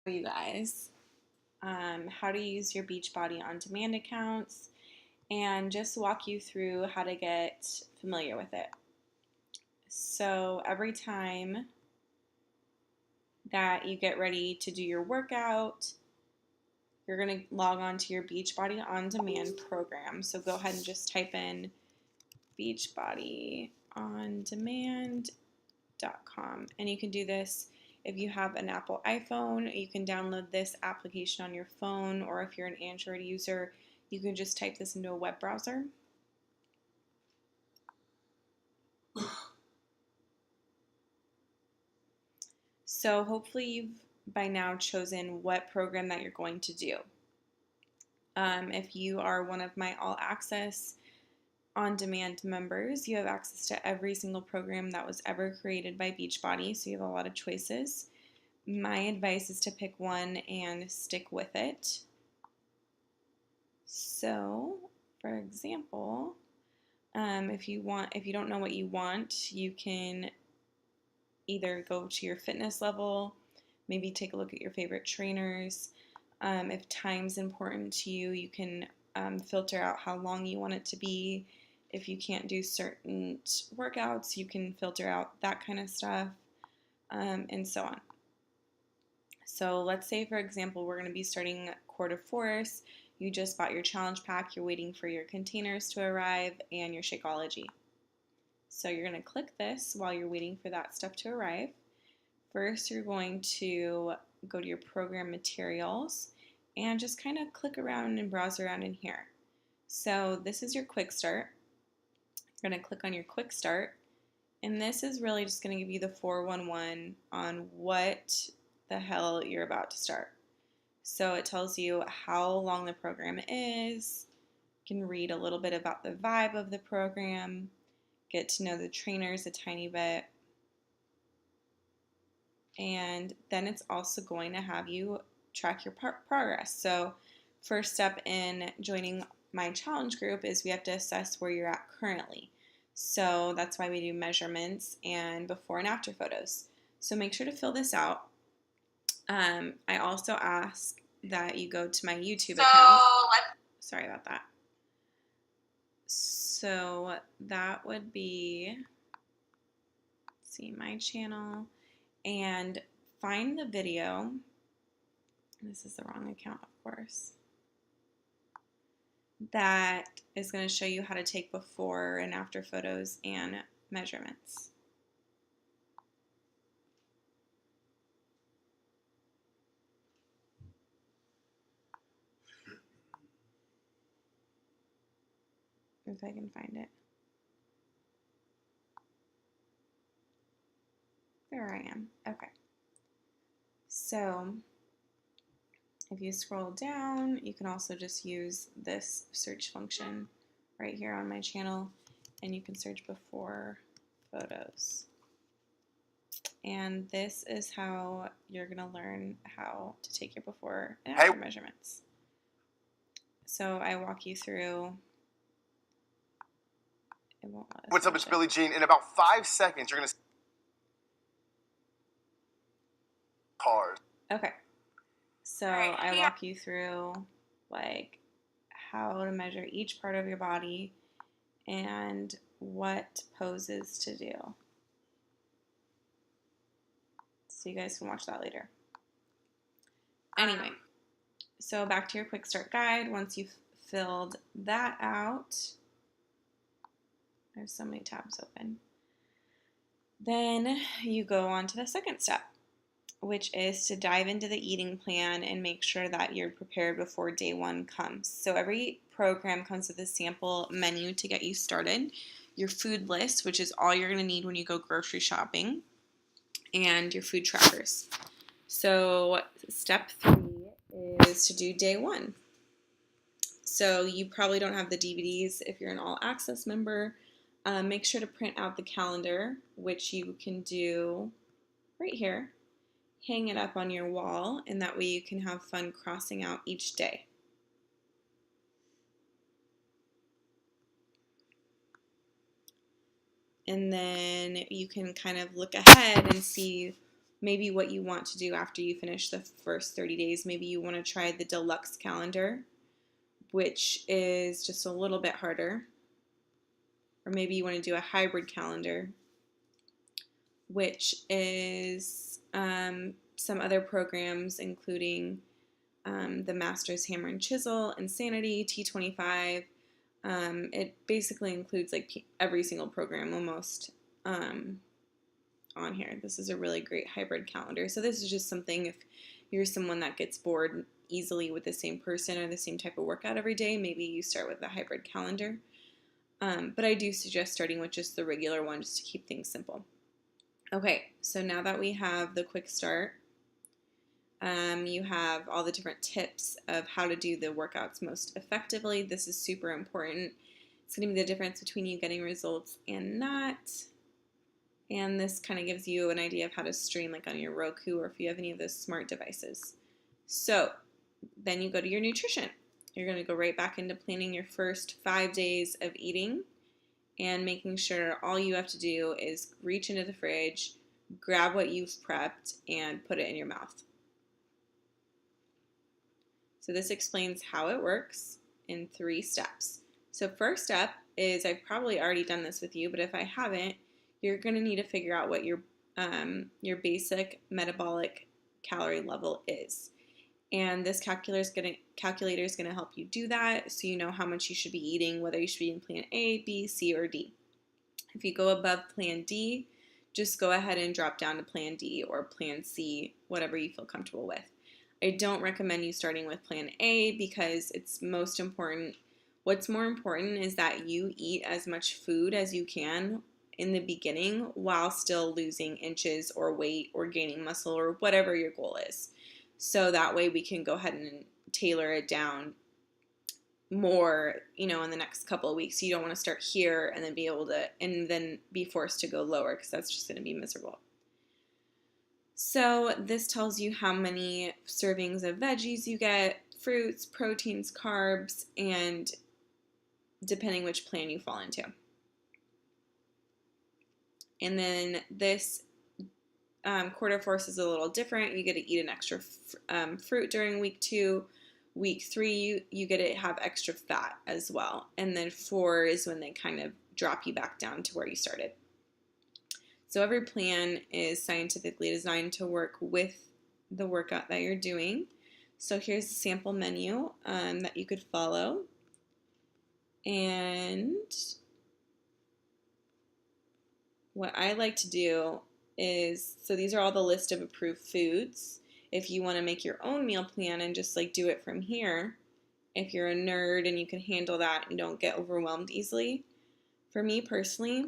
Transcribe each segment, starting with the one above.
You guys how to use your Beachbody on-demand accounts and just walk you through how to get familiar with it. So every time that you get ready to do your workout, you're going to log on to your Beachbody on-demand program. So go ahead and just type in beachbodyondemand.com, and you can do this if you have an Apple iPhone. You can download this application on your phone, or if you're an Android user, you can just type this into a web browser. So hopefully you've by now chosen what program that you're going to do. If you are one of my All Access on-demand members, you have access to every single program that was ever created by Beachbody, so you have a lot of choices. My advice is to pick one and stick with it. So, for example, if you don't know what you want, you can either go to your fitness level, maybe take a look at your favorite trainers. If time's important to you, you can filter out how long you want it to be. If you can't do certain workouts, you can filter out that kind of stuff, and so on. So let's say, for example, we're going to be starting Core de Force. You just bought your challenge pack, you're waiting for your containers to arrive, and your Shakeology. So you're going to click this while you're waiting for that stuff to arrive. First, you're going to go to your program materials and just kind of click around and browse around in here. So this is your quick start. You're going to click on your quick start, and this is really just going to give you the 411 on what the hell you're about to start. So it tells you how long the program is. You can read a little bit about the vibe of the program, get to know the trainers a tiny bit, and then it's also going to have you track your progress. So first step in joining my challenge group is we have to assess where you're at currently. So that's why we do measurements and before and after photos. So make sure to fill this out. I also ask that you go to my YouTube account. Sorry about that. So that would be, let's see, my channel, and find the video. This is the wrong account, of course. That is going to show you how to take before and after photos and measurements. If I can find it. There I am. Okay. So if you scroll down, you can also just use this search function right here on my channel, and you can search before photos. And this is how you're going to learn how to take your before and after measurements. So I walk you through. It won't let us. What's up, it's Billie Jean. In about 5 seconds, you're going to cars. Okay. So I walk you through like how to measure each part of your body and what poses to do. So you guys can watch that later. Anyway, so back to your quick start guide. Once you've filled that out, there's so many tabs open. Then you go on to the second step, which is to dive into the eating plan and make sure that you're prepared before day one comes. So every program comes with a sample menu to get you started, your food list, which is all you're going to need when you go grocery shopping, and your food trackers. So step 3 is to do day one. So you probably don't have the DVDs if you're an All Access member. Make sure to print out the calendar, which you can do right here. Hang it up on your wall, and that way you can have fun crossing out each day. And then you can kind of look ahead and see maybe what you want to do after you finish the first 30 days. Maybe you want to try the deluxe calendar, which is just a little bit harder. Or maybe you want to do a hybrid calendar, which is some other programs, including the Master's Hammer and Chisel, Insanity, T25. It basically includes like every single program almost on here. This is a really great hybrid calendar. So this is just something if you're someone that gets bored easily with the same person or the same type of workout every day, maybe you start with the hybrid calendar. But I do suggest starting with just the regular one just to keep things simple. Okay, so now that we have the quick start, you have all the different tips of how to do the workouts most effectively. This is super important. It's going to be the difference between you getting results and not. And this kind of gives you an idea of how to stream like on your Roku or if you have any of those smart devices. So then you go to your nutrition. You're going to go right back into planning your first 5 days of eating and making sure all you have to do is reach into the fridge, grab what you've prepped, and put it in your mouth. So this explains how it works in 3 steps. So first step is, I've probably already done this with you, but if I haven't, you're going to need to figure out what your basic metabolic calorie level is. And this calculator is going to help you do that, so you know how much you should be eating, whether you should be eating plan A, B, C, or D. If you go above plan D, just go ahead and drop down to plan D or plan C, whatever you feel comfortable with. I don't recommend you starting with plan A because it's most important. What's more important is that you eat as much food as you can in the beginning while still losing inches or weight or gaining muscle or whatever your goal is. So that way we can go ahead and tailor it down more, in the next couple of weeks. You don't want to start here and then be forced to go lower, because that's just going to be miserable. So this tells you how many servings of veggies you get, fruits, proteins, carbs, and depending which plan you fall into. And then this quarter force is a little different. You get to eat an extra fruit during week 2. Week 3, you get to have extra fat as well. And then 4 is when they kind of drop you back down to where you started. So every plan is scientifically designed to work with the workout that you're doing. So here's a sample menu that you could follow. And what I like to do is, so these are all the list of approved foods. If you want to make your own meal plan and just like do it from here, if you're a nerd and you can handle that and don't get overwhelmed easily. For me personally,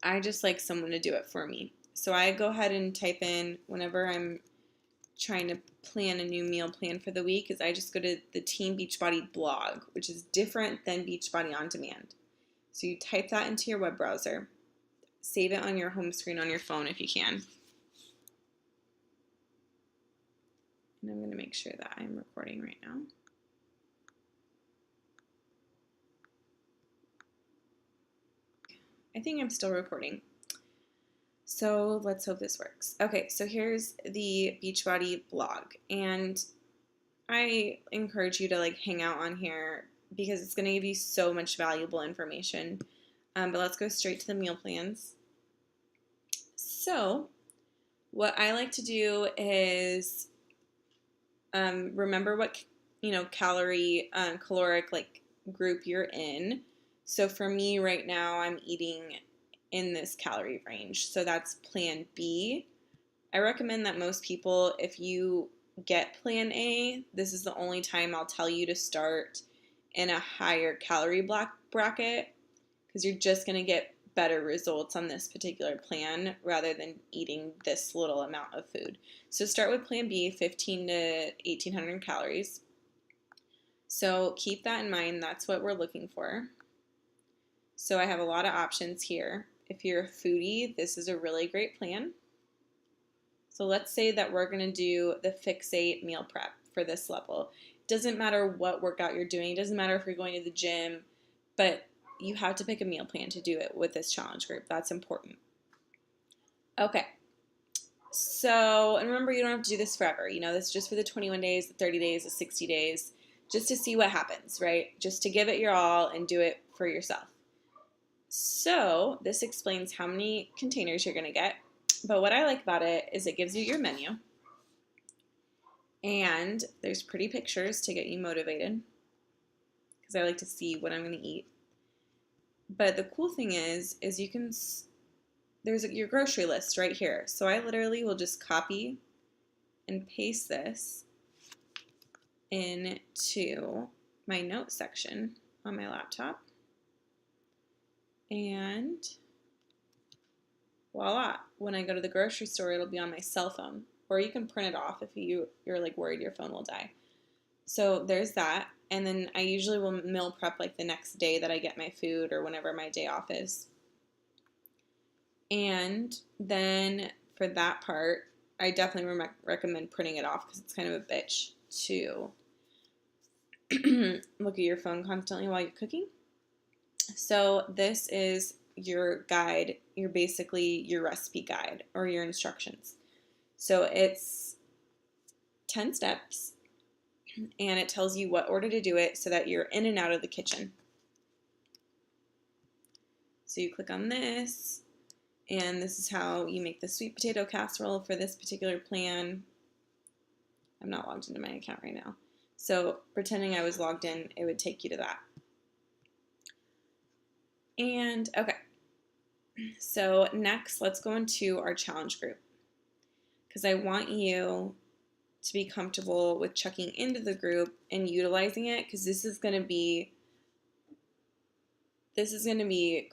I just like someone to do it for me. So I go ahead and type in, whenever I'm trying to plan a new meal plan for the week, is I just go to the Team Beachbody blog, which is different than Beachbody On Demand. So you type that into your web browser. Save it on your home screen on your phone if you can. And I'm going to make sure that I'm recording right now. I think I'm still recording. So let's hope this works. Okay, so here's the Beachbody blog. And I encourage you to like hang out on here because it's going to give you so much valuable information. But let's go straight to the meal plans. So what I like to do is remember what caloric like group you're in. So for me right now, I'm eating in this calorie range. So that's plan B. I recommend that most people, if you get plan A, this is the only time I'll tell you to start in a higher calorie bracket, because you're just going to get better results on this particular plan rather than eating this little amount of food. So start with plan B, 15 to 1800 calories. So keep that in mind. That's what we're looking for. So I have a lot of options here. If you're a foodie, this is a really great plan. So let's say that we're going to do the Fixate meal prep for this level. It doesn't matter what workout you're doing. It doesn't matter if you're going to the gym, but you have to pick a meal plan to do it with this challenge group. That's important. Okay. So, and remember, you don't have to do this forever. This is just for the 21 days, the 30 days, the 60 days, just to see what happens, right? Just to give it your all and do it for yourself. So, this explains how many containers you're going to get. But what I like about it is it gives you your menu. And there's pretty pictures to get you motivated, because I like to see what I'm going to eat. But the cool thing is you can, there's your grocery list right here. So I literally will just copy and paste this into my notes section on my laptop. And voila, when I go to the grocery store, it'll be on my cell phone. Or you can print it off if you're like worried your phone will die. So there's that. And then I usually will meal prep like the next day that I get my food or whenever my day off is. And then for that part, I definitely recommend printing it off because it's kind of a bitch to look at your phone constantly while you're cooking. So this is your guide, basically your recipe guide or your instructions. So it's 10 steps, and it tells you what order to do it so that you're in and out of the kitchen. So you click on this, and this is how you make the sweet potato casserole for this particular plan. I'm not logged into my account right now. So pretending I was logged in, it would take you to that. And okay, so next let's go into our challenge group, because I want you to be comfortable with checking into the group and utilizing it, because this is going to be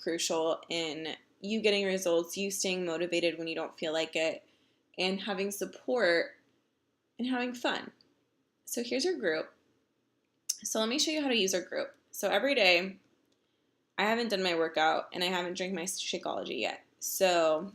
crucial in you getting results, you staying motivated when you don't feel like it, and having support and having fun. So here's your group. So let me show you how to use our group. So every day, I haven't done my workout and I haven't drank my Shakeology yet. So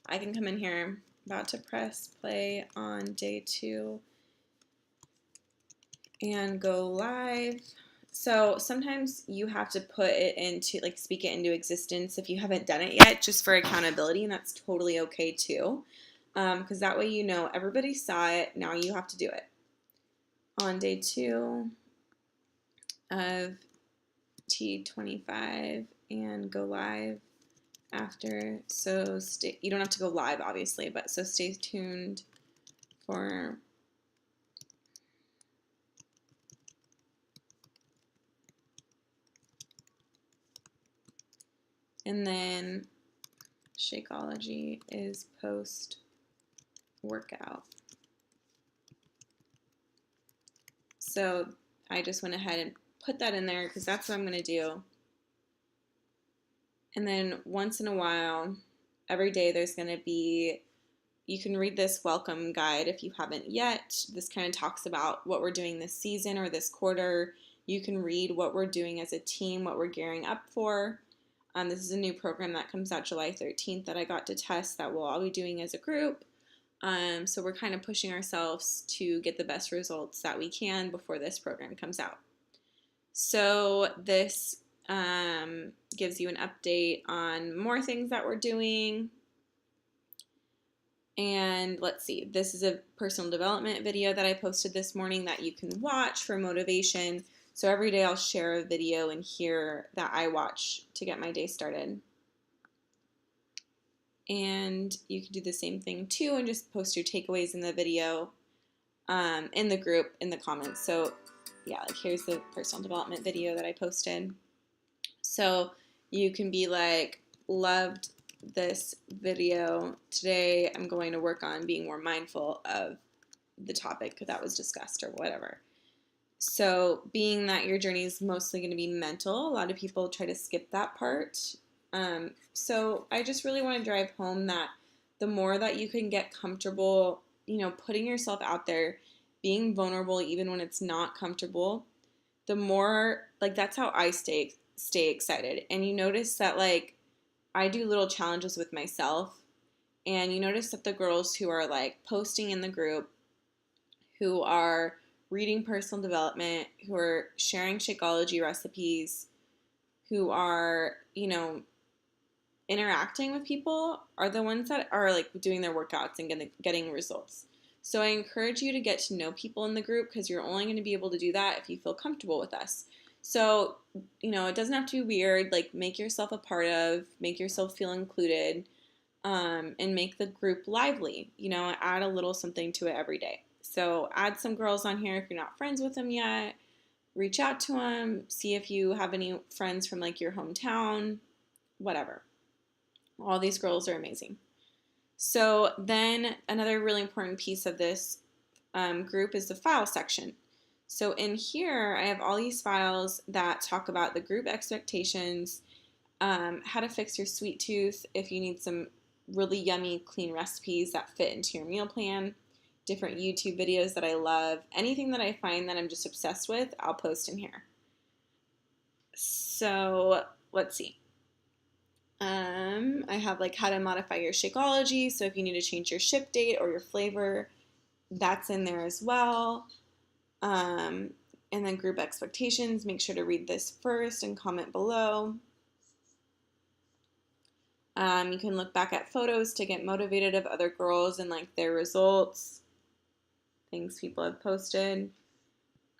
I can come in here, about to press play on day 2 and go live. So sometimes you have to put it into, like, speak it into existence if you haven't done it yet, just for accountability, and that's totally okay too, because that way everybody saw it, now you have to do it. On day 2 of T25 and go live after, so you don't have to go live obviously, but so stay tuned for and then Shakeology is post workout. So I just went ahead and put that in there because that's what I'm going to do. And then once in a while, every day there's going to be, you can read this welcome guide if you haven't yet. This kind of talks about what we're doing this season or this quarter. You can read what we're doing as a team, what we're gearing up for. This is a new program that comes out July 13th that I got to test that we'll all be doing as a group. So we're kind of pushing ourselves to get the best results that we can before this program comes out. So this gives you an update on more things that we're doing. And let's see, this is a personal development video that I posted this morning that you can watch for motivation. So every day I'll share a video in here that I watch to get my day started. And you can do the same thing too and just post your takeaways in the video, in the group, in the comments. So yeah, like here's the personal development video that I posted. So you can be like, loved this video. Today I'm going to work on being more mindful of the topic that was discussed or whatever. So being that your journey is mostly going to be mental, a lot of people try to skip that part. So I just really want to drive home that the more that you can get comfortable, putting yourself out there, being vulnerable even when it's not comfortable, the more, like, that's how I stay excited. And you notice that, like, I do little challenges with myself, and you notice that the girls who are like posting in the group, who are reading personal development, who are sharing Shakeology recipes, who are, interacting with people are the ones that are like doing their workouts and getting results. So I encourage you to get to know people in the group because you're only going to be able to do that if you feel comfortable with us. So, it doesn't have to be weird. Like, make yourself a part of, make yourself feel included, and make the group lively. Add a little something to it every day. So, add some girls on here if you're not friends with them yet. Reach out to them, see if you have any friends from like your hometown, whatever. All these girls are amazing. So then another really important piece of this group is the file section. So in here, I have all these files that talk about the group expectations, how to fix your sweet tooth if you need some really yummy, clean recipes that fit into your meal plan, different YouTube videos that I love, anything that I find that I'm just obsessed with, I'll post in here. So let's see. I have like how to modify your Shakeology. So if you need to change your ship date or your flavor, that's in there as well. And then group expectations. Make sure to read this first and comment below. You can look back at photos to get motivated of other girls and like their results, things people have posted.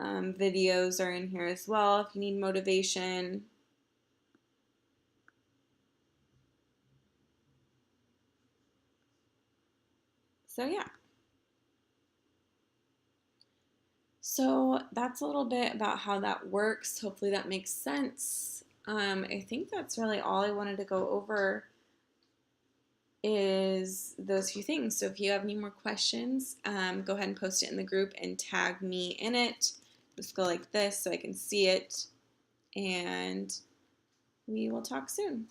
Videos are in here as well if you need motivation. So yeah. So that's a little bit about how that works. Hopefully that makes sense. I think that's really all I wanted to go over is those few things. So if you have any more questions, go ahead and post it in the group and tag me in it. Just go like this so I can see it. And we will talk soon.